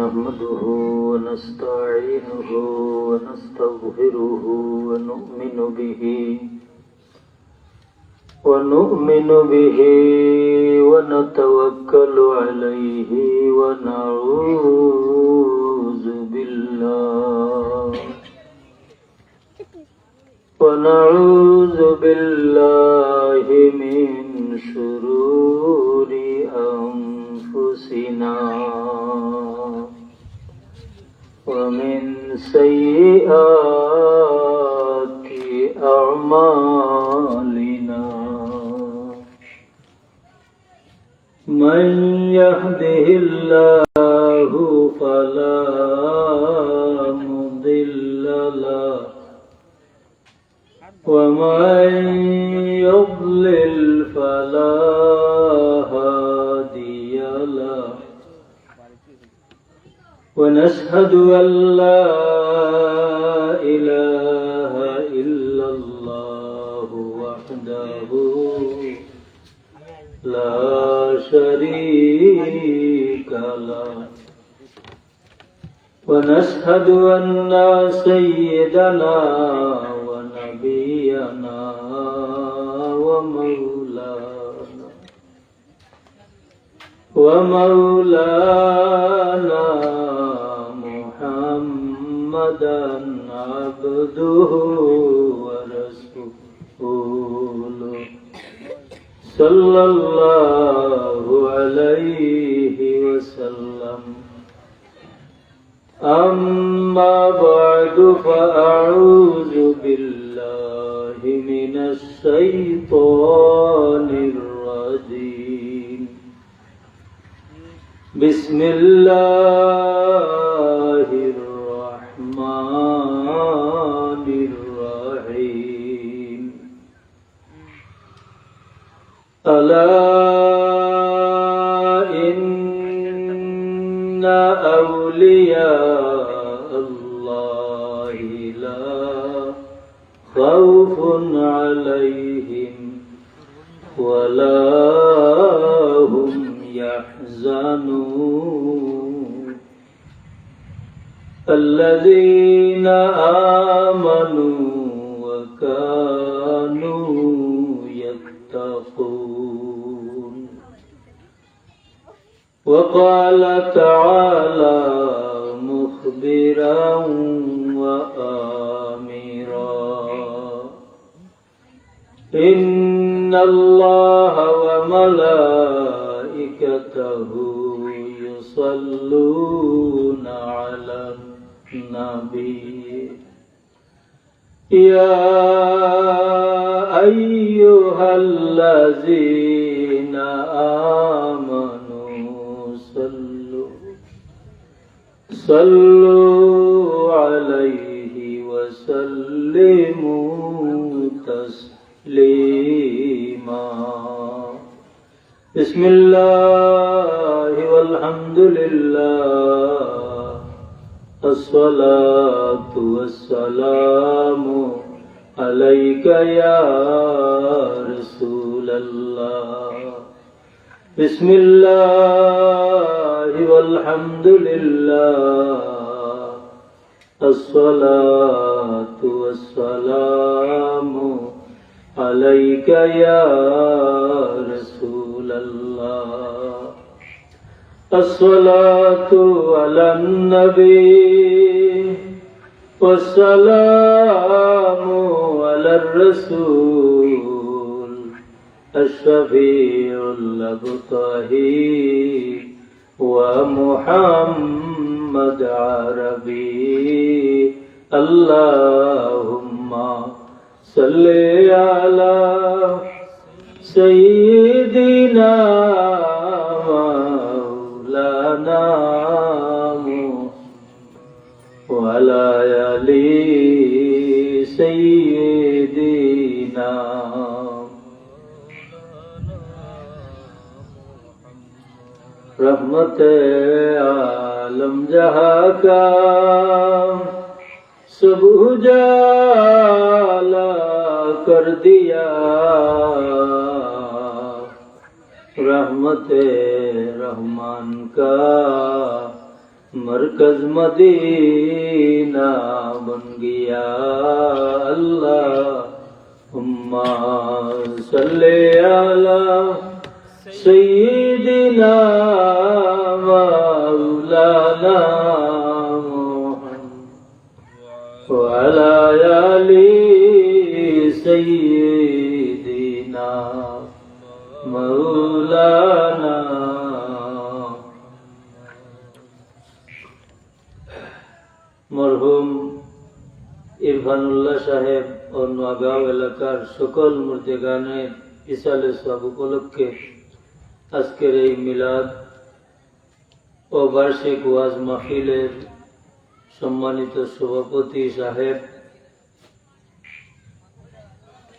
نحمده ونستعينه ونستغفره ونؤمن به ونتوكل عليه ونعوذ بالله من شرور أنفسنا ومن سيئات أعمالنا من يهده الله فلا مضل له ومن يضلل فلا هادي له ونشهد أن لا إله إلا الله وحده لا شريك له ونشهد أن سيدنا ونبينا ومولانا محمدا عبده ورسوله صلى الله عليه وسلم. أما بعد فأعوذ بالله من الشيطان الرجيم. بسم الله الرحمن الرحيم. ألا إن أولياء الله لا خوف عليهم ولا هم يحزنون الذين آمنوا وكانوا يتقون. وقال تعالى مخبرا وآمرا إن الله وملائكته يصلون على النبي يا أيها الذين آمنوا صلوا عليه وسلموا تسليما. بسم الله والحمد لله الصلاة والسلام عليك يا رسول الله. بسم الله والحمد لله الصلاة والسلام عليك يا رسول الله. الصلاة على النبي والسلام على الرسول الشفيع الأبطحي ومحمد عربي. اللهم صل على سيدنا مولانا وعلى آل سيدنا. रहमत आलम जहाँ का सब उजाला कर दिया, रहमत रहमान का मरकज मदीना बन गया। अल्लाहुम्मा सल्ले अला सय्यिदिना मौलाना मुहम्मद व अला आलि सय्यिदिना मौलाना। मरहुम इरफानुल्लाह साहेब और নোয়াগাঁও এলাকার সকল মুর্দেগানের ইসালে সওয়াব উপলক্ষে আজকের এই মিলাদ ও বার্ষিক ওয়াজ মাহফিলের সম্মানিত সভাপতি সাহেব,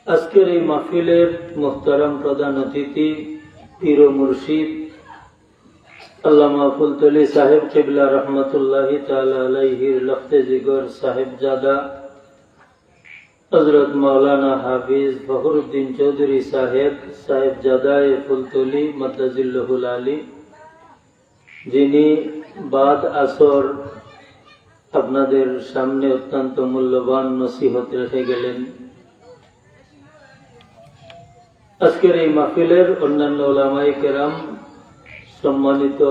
আজকের এই মাহফিলের মুহতারাম প্রধান অতিথি পীর ও মুর্শিদ আল্লামা ফুলতলি সাহেব কিবলা রহমতুল্লাহি তাআলা আলাইহির লখতে জিগর সাহেবজাদা হযরত মাওলানা হাফিজ ফখরুদ্দিন চৌধুরী সাহেব সাহেবজাদায়ে ফুলতলি মাদ্দাজিল্লাহুল আলী, যিনি বাদ আসর আপনাদের সামনে অত্যন্ত মূল্যবান নসিহত রেখে গেলেন। আজকের এই মাহফিলের অন্যান্য উলামায়ে কেরাম, সম্মানিত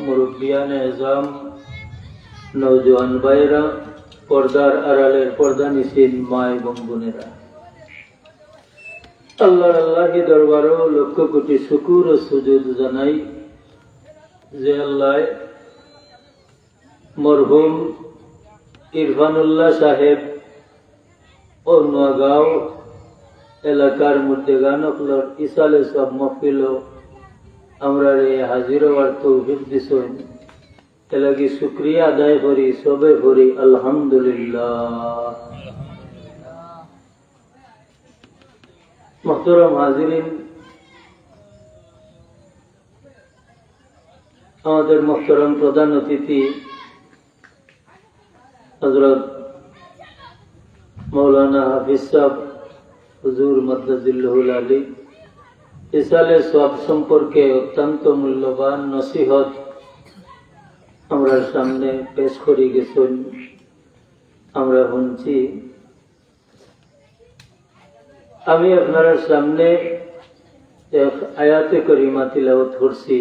মুরব্বিয়ানে এজাম, নওজোয়ান ভাইরা, পর্দার আড়ালের পর্দানিশীন মা এবং বোনেরা, আল্লাহর আল্লাহি দরবারেও লক্ষ কোটি শুকুর ও সুজুদ জানাই যে আল্লাহ মরহুম ইরফানুল্লাহ সাহেব ও নোয়াগাঁও এলাকার মুর্দেগান অকলর ইসালে সব মহফিল আমরা রে হাজির হওয়ার তৌফিক দিছেন, এলাকি শুকরিয়া আদায় করি, সবে করি আলহামদুলিল্লাহ। মুহতারাম হাজিরিন, আমাদের মুহতারাম প্রধান অতিথি হযরত মাওলানা হাফিজ সাহেব হুজুর মাদ্দাজিল্লাহুল আলী ইসালে সওয়াব সম্পর্কে অত্যন্ত মূল্যবান নসিহত আমরা সামনে পেশ করে গেছেন, আমরা শুনছি। আমি আপনার সামনে এক আয়াতে করিমা তিলাওয়াত করছি।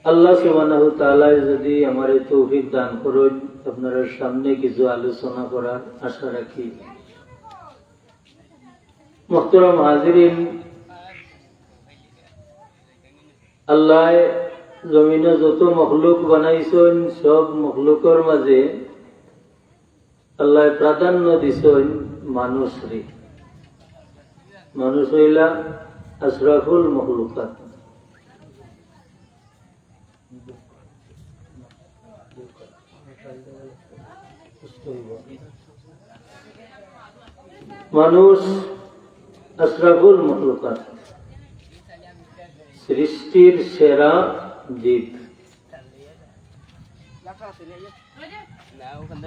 আল্লাহ সুবহানাহু তাআলা যদি আমারে তৌফিক দান করেন, আপনার সামনে কিছু আলোচনা করার আশা রাখি। মুহতারাম হাজিরিন, আল্লাহ জমিনে যত মখলুক বানাইছেন, সব মখলুকর মাঝে আল্লাহ প্রাধান্য দিছেন মানুষরে। মানুষ হইলা আশরাফুল মখলুকাত। মানুষ আশরাফুল মখলুকাত, সৃষ্টির সেরা জীব।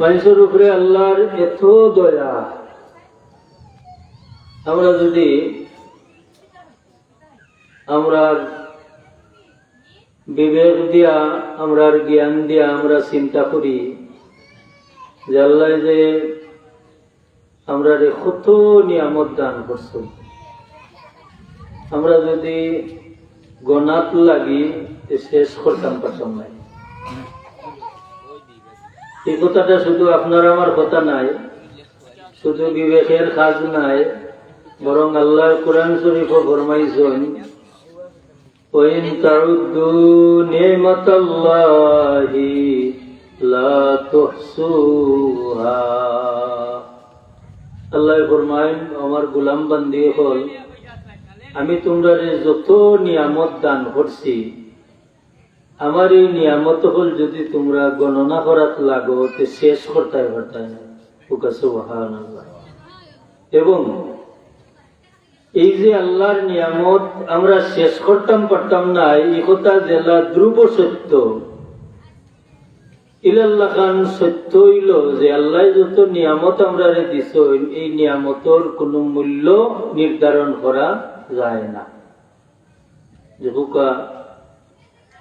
মানুষের উপরে আল্লাহর এত দয়া, আমরা যদি আমরার বিবেক দিয়া, আমরার জ্ঞান দিয়া আমরা চিন্তা করি যে আল্লাহ যে আমরা কত নিয়ামত দান করছে, আমরা যদি গনাত লাগি শেষ করতাম পারতাম নাই। এই কথাটা শুধু আপনার আমার কথা নাই, শুধু বিবেকের কাজ নাই, বরং আল্লাহ কোরআন শরীফও ফরমাইছেন, ওয়াইন তাউদ্দু নি'মাতাল্লাহি লা তুহসুহা। আল্লাহ ফরমায়েন, আমার গোলাম বান্দি হল, আমি তোমরা যত নিয়ামত দান করছি, আমার এই নিয়ামত হল যদি তোমরা গণনা করাত লাগো তে শেষ করতে পারতে না। সুবহানাল্লাহ। এবং এই যে আল্লাহর নিয়ামত আমরা শেষ করতাম পারতাম না, এই কথা জেলা ধ্রুব সত্য। ইলাল্লাহ খান সত্য হইল যে আল্লাহ যত নিয়ামত আমরা দিছেন, এই নিয়ামতর কোনো মূল্য নির্ধারণ করা যায় না। যে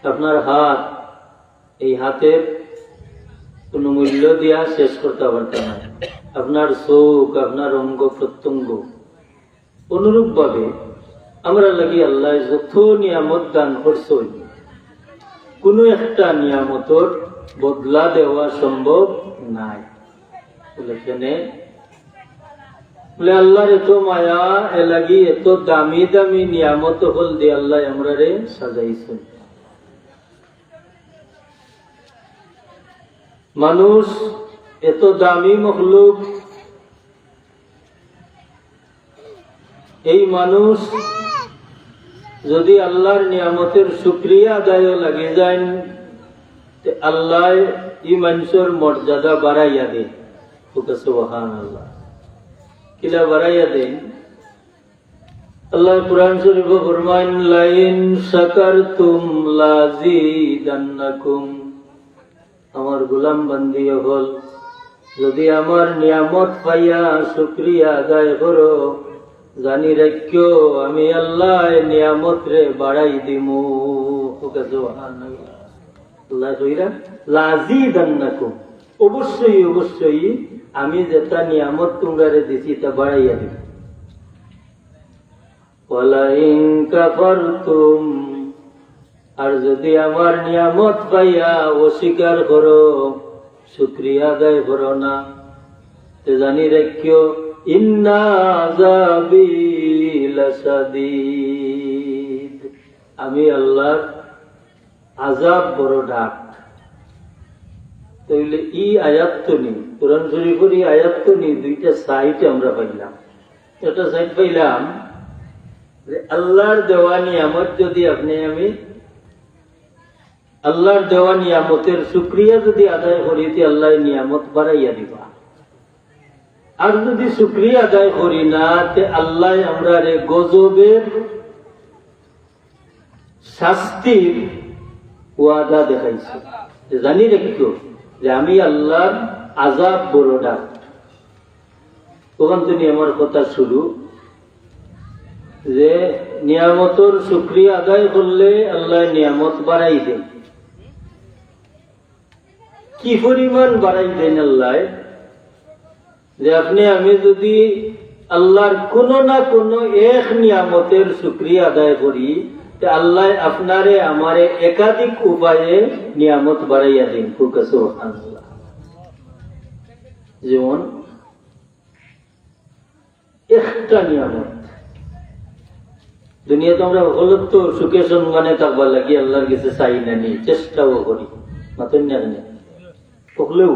আপনার হাত এই হাতের কোনো মূল্য দিয়া শেষ করতে পারতাম না। আপনার চোখ, আপনার অঙ্গ প্রত্যঙ্গ, অনুরূপ ভাবে আমরা লাগি আল্লাহ যত নিয়ামত দান করছেন, কোন একটা নিয়ামতর বদলা দেওয়া সম্ভব নাই। বলে আল্লাহর এত মায়া, এ লাগি এত দামি দামি নিয়ামত হল দিয়ে আল্লাহ আমরা রে সাজাইছেন। মানুষ এত দামি মখলুক, এই মানুষ যদি আল্লাহর নিয়ামতের শুকরিয়া আদায় লাগে যায়, আল্লাহ এই মানুষের মর্যাদা বাড়াইয়া দেন। সুবহানাল্লাহ, কিলা বাড়াইয়া দেন? আল্লাহ কুরআন শরীফে ফরমান, লাইন শাকারতুম লাযিদান্নাকুম। আমার গোলাম বান্দি হল, যদি আমার নিয়ামত পাইয়া শুকরিয়া আদায় করো, জানি রাখিও আমি আল্লাহ নিয়ামত রে বাড়াই দিমু। আল্লাহ কইরা লাযিদান্নাকুম, অবশ্যই অবশ্যই আমি যেটা নিয়ামত তোমরা দিছি তা বাড়াইয়া দিব। ওয়ালা ইন কাফারতুম, আর যদি আমার নিয়ামত পাইয়া অস্বীকার করো, শুকরিয়া আদায় করো না, তো জানি রাখিও ইন্না আযাবি লাশাদীদ, আমি আল্লাহর আযাব বড় ডাক। তাইলে এই আয়াত তো নেই, কোরআন শরীফের এই আয়াত তো নেই, দুইটা সাইড আমরা পাইলাম। একটা সাইড পাইলাম যে আল্লাহর দেওয়া নিয়ামত যদি আপনি আমি আল্লাহর দেওয়া নিয়ামতের শুকরিয়া যদি আদায় করিতে আল্লাহ নিয়ামত বাড়াইয়া দিবা, আর যদি শুকরিয়া আদায় করি না তে আল্লাহ আমরা রে গজবের শাস্তির ওয়াদা দেখাইছে। জানি রাখিও যে আমি আল্লাহর আযাব বড় ডাক। তখন তুমি আমার কথা শুরু যে নিয়ামতর শুকরিয়া আদায় করলে আল্লাহ নিয়ামত বাড়াই দেন। কি পরিমাণ বাড়াই দেন আল্লাহ, যে আপনি আমি যদি আল্লাহর কোন না কোন এক নিয়ামতের শুকরিয়া আদায় করি, আল্লাহ আপনারে আমারে একাধিক উপায়ে নিয়ামত বাড়াইয়া দিন। সুবহানাল্লাহ। যেমন একটা নিয়ামত দুনিয়াতে আমরা হলত তো সুখে সম্মানে থাকবার লাগি আল্লাহর কাছে চাই না, নি চেষ্টাও করি মাতন না, হলেও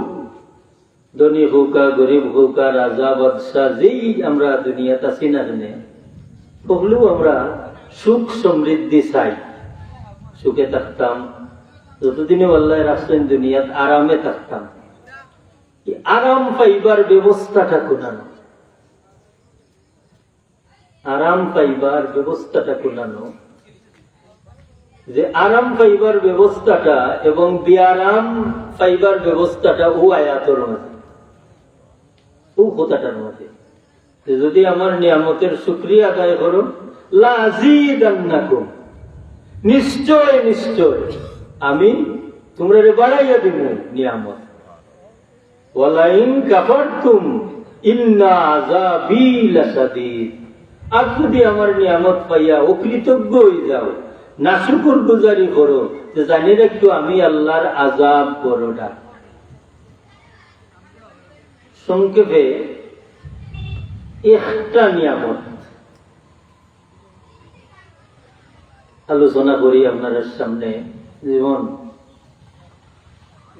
ধনী হোক আর গরিব হোক আর রাজা বাদশাহ যেই আমরা দুনিয়াতে আছি না কেন, হলেও আমরা সুখ সমৃদ্ধি চাই। সুখে থাকতাম, যতদিনে আল্লাহ রাখছেন দুনিয়াত আরামে থাকতাম। আরাম পাইবার ব্যবস্থাটা কোনানো, আরাম পাইবার ব্যবস্থাটা কোনানো, যে আরাম পাইবার ব্যবস্থাটা এবং বিয়ারাম পাইবার ব্যবস্থাটা ও আয়াতের মাঝে, ও কথাটার মাঝে। যদি আমার নিয়ামতের শুকরিয়া আদায় করো, লাযিদান্নাকুম, নিশ্চয় নিশ্চয় আমি তোমরা বাড়াইয়া দিব নিয়ামত। ওয়ালা ইন কাফারতুম ইন্না আযাবি লাশাদীদ, আর যদি আমার নিয়ামত পাইয়া অকৃতজ্ঞ হয়ে যাও, নাশুকর গুজারি করো, যে জানি রাখো আমি আল্লাহর আযাব বড়টা। সংক্ষেপে একটা নিয়ামত আলোচনা করি আপনার সামনে। যেমন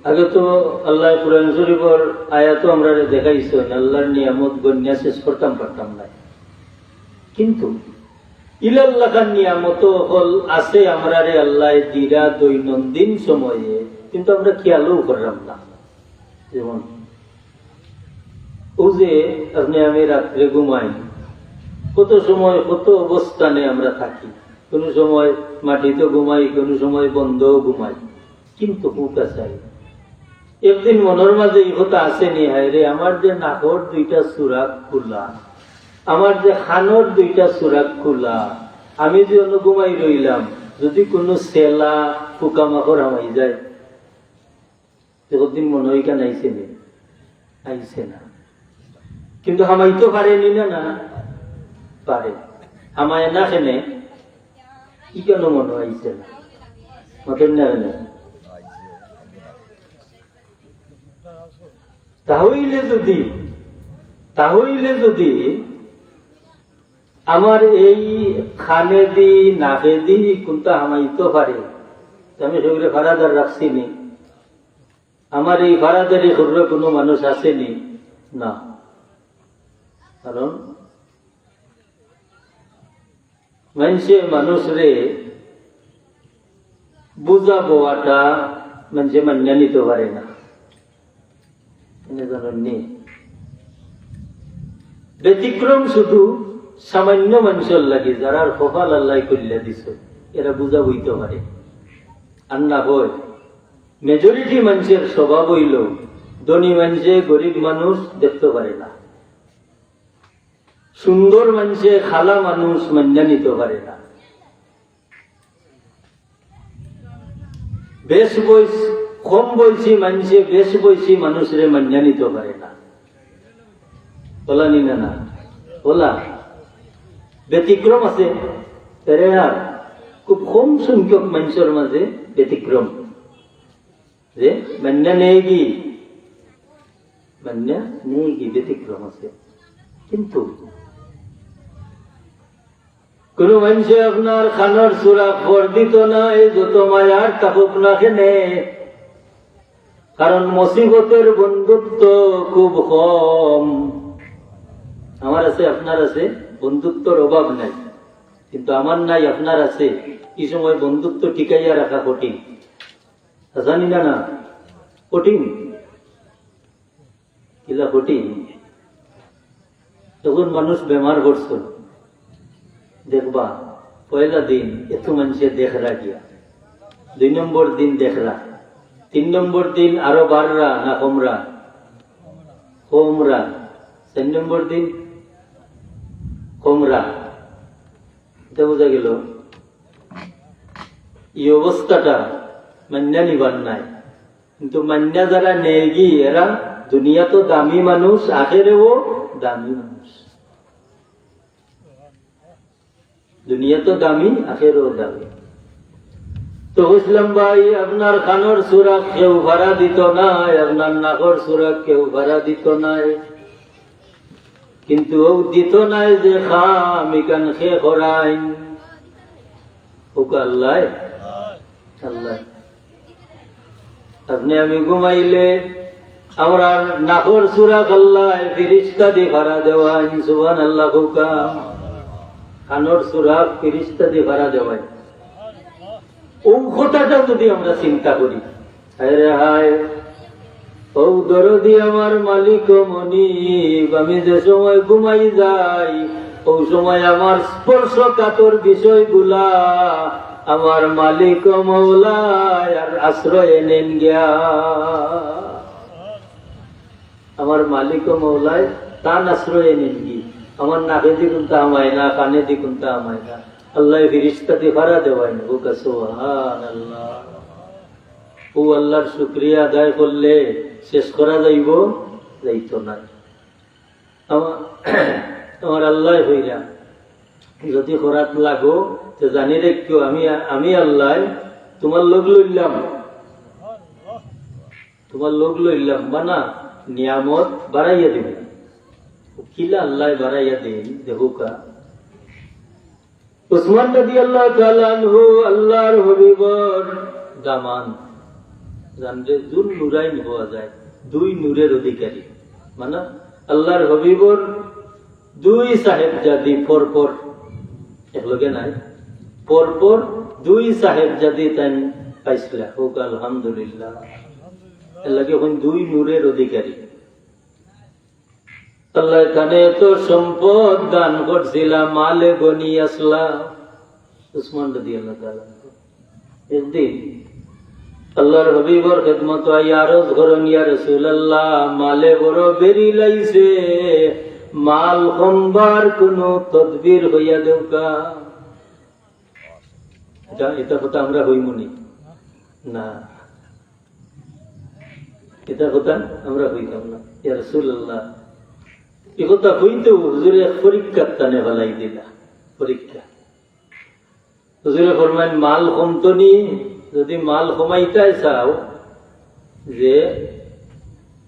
আগে তো আল্লাহ কুরআন শরীফের আয়াতও আমরা দেখাইছেন, আল্লাহর নিয়ামত গণ্যা শেষ করতাম পারতাম না, কিন্তু ইলাল্লাহর নিয়ামত হল আছে আমরা রে আল্লাহ দিরা দৈনন্দিন সময়ে, কিন্তু আমরা খেয়ালও করলাম না। যেমন ও যে আপনি আমি রাত্রে ঘুমাই, কত সময় কত অবস্থানে আমরা থাকি, কোন সময় মাটিতে ঘুমাই, কোন সময় বন্ধও ঘুমাই, কিন্তু হুকা চাই। একদিন মনের মাঝে এই কথা আসেনি, হায় রে আমার যে নাকর দুইটা সুরাক খোলা, আমার যে খানোর দুইটা সুরাক খোলা, আমি যে অন্য ঘুমাই রইলাম, যদি কোনো সেলা পোকামাকড় হামাই যায়, যতদিন মনে হয় কেন আইসে নি, আইসে না। কিন্তু হামাইতে পারেনি না, না পারে। হামায় না খেনে কি কেন মনে আইসে না, মতন না কেন। তাহলে যদি আমার এই খানে দি নাকে দি কোনটা হামাইতে পারে, আমি সেগুলো ফারাদার রাখছি নি, আমার এই ফারাদারি ঘরে কোনো মানুষ আসেনি না। কারণ মানুষরে বুঝা বোয়াটা মানুষে মান্য নিতে পারে না। ব্যতিক্রম শুধু সামান্য মানুষের লাগে, যারা কপাল আল্লাহ করিয়া দিছ, এরা বুঝা বইতে পারে। আর না হয় মেজরিটি মানুষের স্বভাব হইল ধনী মানুষে গরিব মানুষ দেখতে পারে না, সুন্দর মানুষে খালা মানুষ মান্য নিতে পারে না, বেশ বয়স কম বয়সী মানুষে বেশ বয়সী মানুষের মান্য নিতে পারে না। বলা নি না, বলা ব্যতিক্রম আছে, খুব কম সংখ্যক মানুষের মাঝে ব্যতিক্রম যে মান্য নেই, মান্য নেই, ব্যতিক্রম আছে। কিন্তু কোন মানুষে আপনার খানোর সুরা বর্ধিত নাই, যত মায়ার থাকুক না কেনে, কারণ মুসিবতের বন্ধুত্ব খুব কম। আমার আছে, আপনার আছে, বন্ধুত্বর অভাব নাই, কিন্তু আমার নাই, আপনার আছে। কি সময় বন্ধুত্ব টিকাইয়া রাখা কঠিন, জানি না, না কঠিন, কিলা কঠিন। তখন মানুষ বেমার করছ, দেখবা পয়লা দিন এত মানুষের দেখরা গিয়া, 2 নম্বর দিন দেখরা, 3 নম্বর দিন আরো বাড়রা না কমরা, 4 নম্বর দিন কমরা। এটা বোঝা গেল এই অবস্থাটা মান্যা নিবার নাই। কিন্তু মান্যা যারা নেগি, এরা দুনিয়া তো দামি মানুষ, আখেরেও দামি মানুষ। দুনিয়া তো দামি, আখেরেও দামি। তো বুঝলাম ভাই, আপনার খানোর সুরা কেউ ভাড়া দিত নাই, আপনার নাকর সুরা কেউ ভাড়া দিত নাই, কিন্তু ও দিত নাই যে খাম ইকান খে করাইন, ওকে আল্লাহ আল্লাহ। আপনি আমি ঘুমাইলে আমরা নাকর সুরা আল্লাহ ফিরিস্তা দিয়ে ভাড়া দেওয়াইন, সুবহানাল্লাহ। কোকা কানোর সুরা ফিরিস্তা দিয়ে ভাড়া দেওয়াইন, ও কথাটা যদি আমরা চিন্তা করি, হায় হায়, ও দরদি আমার মালিক মনিব, আমি যে সময় ঘুমাই যাই, ও সময় আমার স্পর্শ কাতর বিষয়গুলা আমার মালিক মৌলায় আর আশ্রয় নেন গিয়া, আমার মালিক মৌলায় তান আশ্রয় নেন গি। আমার নাকে দিকুনটা আমায় না, কানে দিকুনটা আমায় না, আল্লাহ ফিরিস্তাতে ভাড়া দেওয়াই না। ও সুবহানাল্লাহ। ও আল্লাহর শুকরিয়া আদায় করলে শেষ করা যাইব, যাইত না। আমার আল্লাহ হইরা যদি খরাত লাগো, তো জানি রেখো আমি আল্লাহ তোমার লোক লইলাম, তোমার লোক লইলাম, বানা নিয়ামত বাড়াইয়া দিবে। কিলা আল্লাহ বাড়াইয়া দিন, দেখো কা উসমান রাদিয়াল্লাহু তাআলা আনহু আল্লাহর হাবিবর দামান, জানলে দুল নুরাইন হওয়া যায়, 2 নূরের অধিকারী। মানে আল্লাহর হাবিবর 2 সাহেবজাদি পরপর একলগে নাই, পরপর 2 সাহেবজাদি তাই পাইছিলা। হোক আলহামদুলিল্লাহ, এর লাগে এখন 2 নূরের অধিকারী। আল্লাহ কানে তো সম্পদ দান করছিলাম, মালে গনি আসলা। উসমান রাদিয়াল্লাহু তাআলা একদিন আল্লাহর হাবিবর খেদমত আই আরজ করেন, ইয়া রাসূলুল্লাহ, মালে বড় বেরি লাইছে, মাল কমবার কোন তদবির হইয়া দেউকা। এটা কথা আমরা হইমনি না, এটা কথা আমরা কইতাম না, ইয়া রাসূলুল্লাহ এ কথা কইতে হুজুরে পরীক্ষার টানে ফেলাই দিলা। পরীক্ষা হুজুরে ফরমাইন মাল কমতনি, যদি মাল কমাইতে চাও যে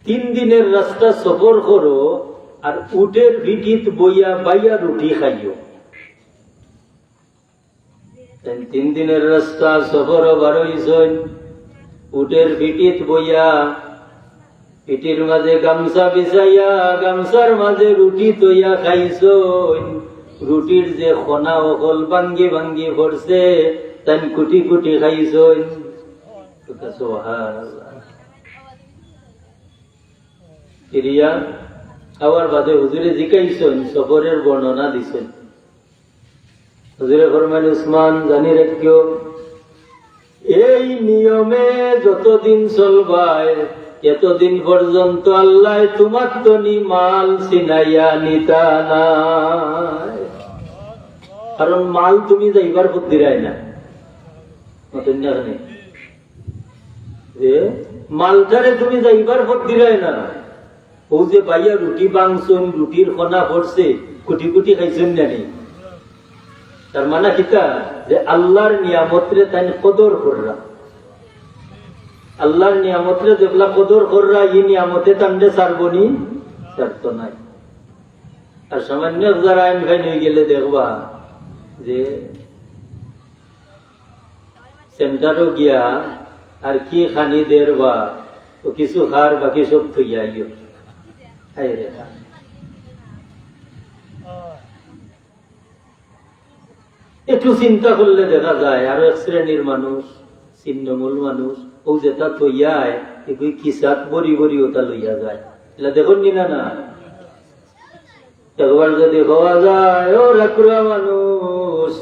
3 দিনের রাস্তা সফর করো আর উটের ভিটিত বইয়া বাইয়া রুটি খাইও। 3 দিনের রাস্তা সফর বারোইছেন, উটের ভিটিত বইয়া পিটির মাঝে গামছা বিছাইয়া গামছার মাঝে রুটি তৈয়া খাইছন। রুটির যে খনা অকল ভাঙ্গি ভাঙ্গি পড়ছে তাই কুটি কুটি খাইছন। ইরিয়া আবার বাদে হুজুরে জিকাইছন, সফরের বর্ণনা দিছেন। হুজুরে ফরমান উসমান জানি রাখিও, এই নিয়মে যতদিন চলবাই এতদিন পর্যন্ত আল্লাহ তোমার তনি মাল ছিনাইয়া নিতা নাই। কারণ মাল তুমি যাইবার বুদ্ধি রায় না, মালটারে তুমি যাইবার বুদ্ধি রায় না। ও যে বাইয়া রুটি বাংছুন, রুটির খনা পড়ছে, কুটি কুটি খাইছেন না নেই, তার মানে কিতা যে আল্লাহর নিয়ামতরে তাই কদর কররা। আল্লাহর নিয়ামতরে যেগুলা কদর কররা, এই নিয়ামতে তান্ডে ছাড়বনি, ছাড়ত নাই। আর সামান্য যারা আইন ভাই নিয়ে গেলে দেখবা যে সেন্টারও গিয়া আর কি খানি দের বা কিছু খার বাকি সব থইয়া গিয়ে একটু চিন্তা করলে দেখা যায় আরো এক শ্রেণীর মানুষ, ছিন্নমূল মানুষ, ও যেটা থইয়ায় কিসাত বড়ি বড়ি ওটা লইয়া যায়। এটা দেখুন না না, একবার যদি হওয়া যায় ও রাকুরা মানুষ,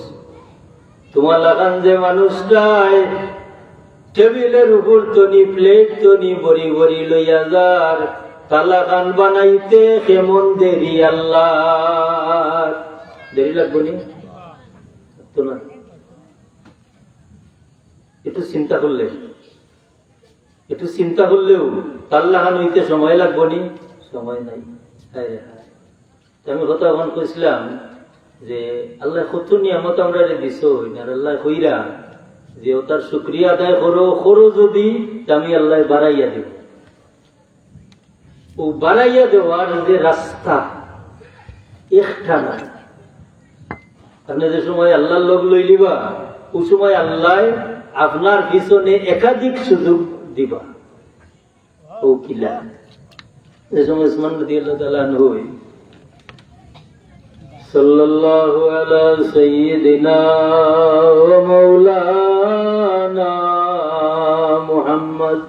তোমার লাগান যে মানুষটাই টেবিলের উপর তনি প্লেট তনি বড়ি বড়ি লইয়া যার, তালা খান বানাইতে কেমন দেরি আল্লাহ। দেরি লাগবো নি না? একটু চিন্তা করলে, একটু চিন্তা করলেও তাল্লা খান হইতে সময় লাগবো নি? সময় নাই। আমি কথা এখন কইছিলাম যে আল্লাহ কত নিয়ামত আমরা দিছ, আর আল্লাহ কইরা যে ও তার শুক্রিয়া আদায় করো, করো যদি আমি আল্লাহ বাড়াইয়া দেব। ও বাড়াইয়া দেওয়ার যে রাস্তা একটা না। আপনি যে সময় আল্লাহর লোক লইলিবা, ও সময় আল্লাহ আপনার পিছনে একাধিক সুযোগ দিবা। ও কিলা যে সময় উসমান রাদিয়াল্লাহু তাআলা আনহু সাল্লাল্লাহু আলা সাইয়্যিদিনা ওয়া মাওলানা মুহাম্মদ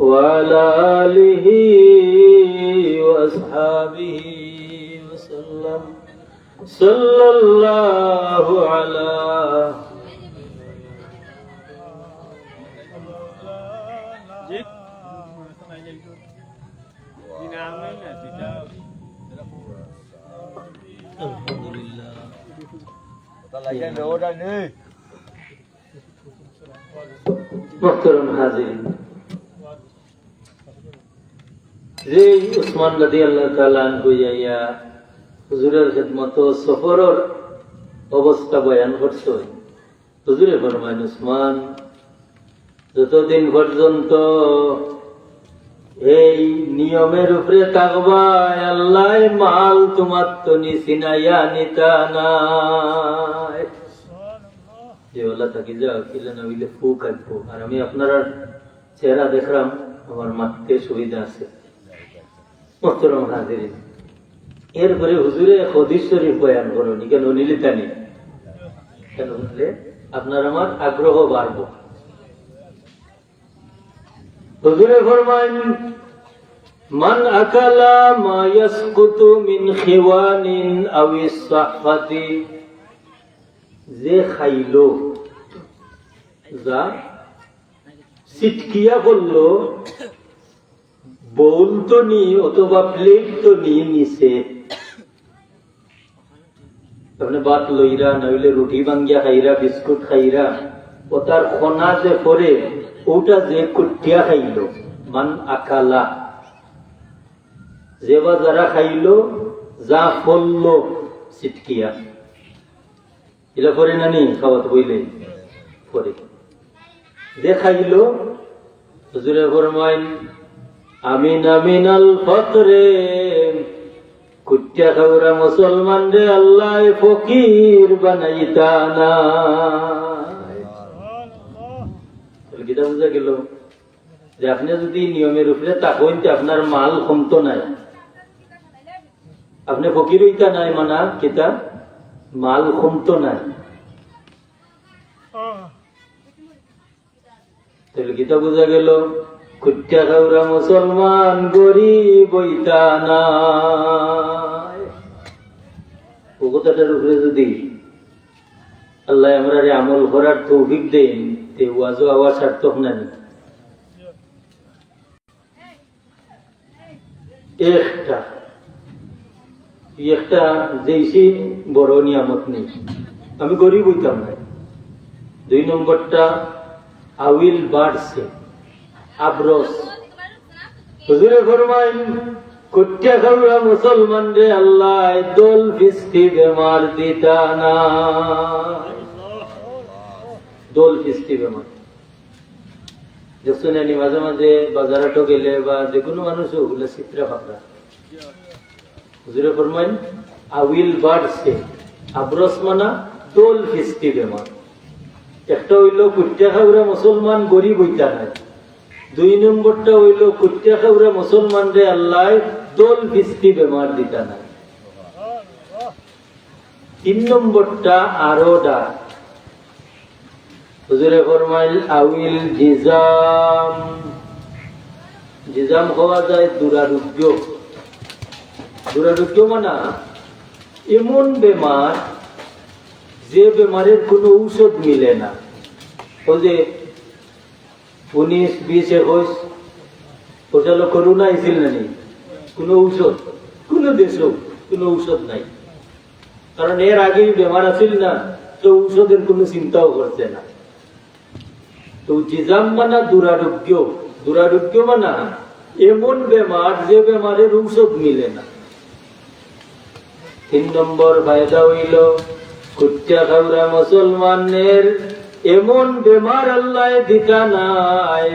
ওয়া আলা আলিহি ওয়া আসহাবিহি ওয়া সাল্লাম। সাল্লাল্লাহু আলা মুহতারাম হাজিরিন, যে উসমান রাদিয়াল্লাহু তাআলা আনহু যাইয়া হুজুরের খিদমত সফরের অবস্থা বয়ান করছে। হুজুরে ফরমায় উসমান, যতদিন পর্যন্ত এই নিয়মের উপরে থাকবা, আল্লাহ মাল তোমার তো নিছিনাইয়া নিতা নাই। যে ওলা থাকি যাও কিলে না হইলে ফুক আসবো, আর আমি আপনারা চেহারা দেখলাম আমার মাঠতে সুবিধা আছে। মুহতারাম হাজিরিন, এরপরে হুজুরে হাদিস শরীফ বয়ান করনি কেন নিলিতানি, কেন বললে আপনার আমার আগ্রহ বাড়বো। হুজুরে ফরমান মান আকালা মা ইয়াসকুতু মিন খিওয়ানিন আও ইসসাহফাতি, যে খাইলো যা সিটকিয়া করলো, বোল তো নি অথবা প্লেট তো নিয়ে নিছে, আপনি ভাত লইরা নইলে রুটি ভাঙ্গিয়া খাইরা বিস্কুট খাইরা ও তার খনা যে পরে ওটা যে কুটিয়া খাইলো, মান আকালা, যে বা যারা খাইল, যা ফলল সিটকিয়া, এটা পরে নানি খাওয়াতে বইলে পরে, যে খাইল হুজুরে ফরমাইন আমিন আমিন আল ফকরে, কুট্টা খাওরা মুসলমান রে আল্লাহ ফকির বানাইতা না। গীতা বুঝা গেল যে আপনি যদি নিয়মের উপরে তাকইন আপনার মাল কমতো নাই, আপনি ফকির হইতা নাই, মানা কিতা মাল কমতো নাই। তাহলে গীতা বুঝা গেল কুট্টা খাওরা মুসলমান গরিব হইতা নাই। ও কথাটার উপরে যদি আল্লাহ আমরা আমল করার তৌফিক দেন, তে ওয়াজও আওয়াজ সার্থক না। একটা যেইসি বড় নিয়ামত নেই, আমি গরিব হইতাম না। 2 নম্বরটা আউইল বাড়ছে আবরস। হুজুরে ফরমাইন কুট্টা খাওয়া মুসলমান রে আল্লাহ দোল ফিস্তি বেমার দিতা না। দোল ফিস্তি বেমার দেখছেন, মাঝে মাঝে বাজারাটো গেলে বা যে কোনো মানুষ ওগুলো চিত্রা ফাঁকরা। হুজুরে ফরমাইন আউইল বাড়ছে আবরস মানা দোল ফিস্তি বেমার। একটা হইল কুট্টা খাওয়া মুসলমান গরিব হইতা নাই, 2 নম্বরটা হইল কুট্টা খাওয়া মুসলমান রে আল্লাহ দোল ফিস্তি বেমার দিতা নাই। 3 নম্বরটা আরো ডা। হুজুরে ফরমাইল আউইল জিজাম, জিজাম হওয়া যায় দুরারোগ্য। দুরারোগ্য মানা এমন বেমার যে বেমারের কোনো ঔষধ মিলে না। ও যে 19, 20, 21 ওটা হলো করোনা আইছিল না, কোনো ঔষধ কোনো দেশেও কোনো ঔষধ নাই, কারণ এর আগেই বেমার আছিল না, তো ঔষধের কোনো চিন্তাও করছে না। তো জিজাম মানা দুরারোগ্য, দুরারোগ্য মানা এমন বেমার যে বেমারের ঔষধ মিলে না। 3 নম্বর ফায়দা হইল কুট্টা খাওয়া মুসলমানের এমন বেমার আল্লাহ দিতা নাই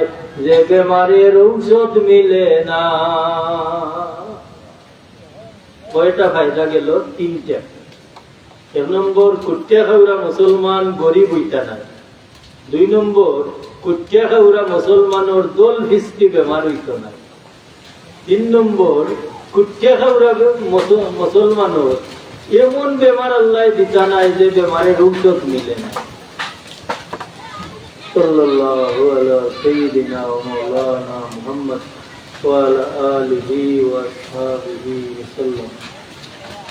যে বেমারের ঔষধ মিলে না। কয়টা ফায়দা গেল? 3টা। 1 নম্বর কুট্টা খাওয়া মুসলমান গরিব হইতা নাই। 2 নম্বর কুট্টা খাওয়া মুসলমানের দোল ফিস্তি বেমার হইত না। 3 নম্বর কুট্টা খাওয়া মুসলমানের এমন বেমার আল্লাহ দিতা নাই যে বেমারের ঔষধ মিলে না। সাল্লাল্লাহু আলা সাইয়্যিদিনা ওয়া মাওলানা মুহাম্মদ ওয়া আলা আলিহি ওয়া আসহাবিহি ওয়াসাল্লাম।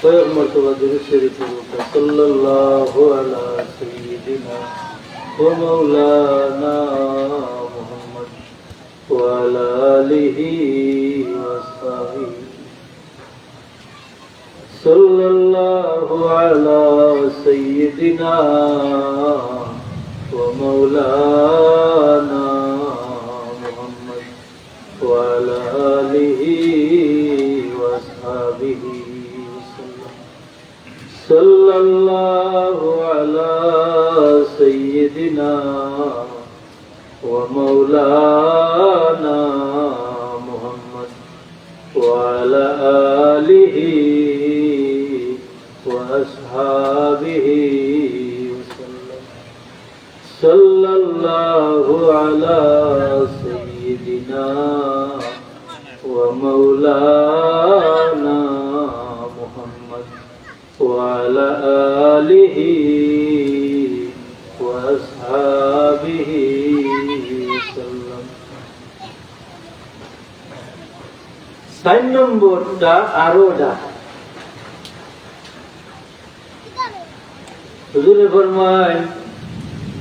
কয়েক মরতবা দুরূদ শরীফ পড়ুন। সাল্লাল্লাহু আলা সাইয়্যিদিনা ওয়া মাওলানা মুহাম্মদ ওয়া আলা আলিহি ওয়া আসহাবিহি। সাল্লাল্লাহু আলা সাইয়্যিদিনা ومولانا محمد وعلى آله وأصحابه وسلم. صلى الله على سيدنا ومولانا محمد وعلى آله وأصحابه. صلى الله على سيدنا ومولانا محمد وعلى آله وأصحابه وسلم. 4 নম্বরটা আরোডা। হুজুরে ফরমায়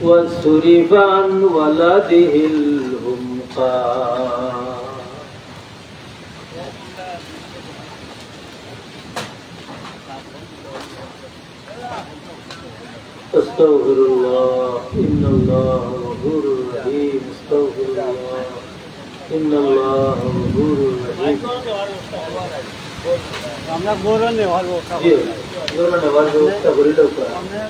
وَصُرِفَ عَنْ وَلَدِهِ الْهُمْقَى. أستغفر الله إن الله غفور رحيم. أستغفر الله ইন্নাল্লাহ গফুরুর রহিম। আমরা গরু নেওয়ার ব্যবস্থা জি, করি। গরু নেওয়ার ব্যবস্থা করিলেও করা। আমরা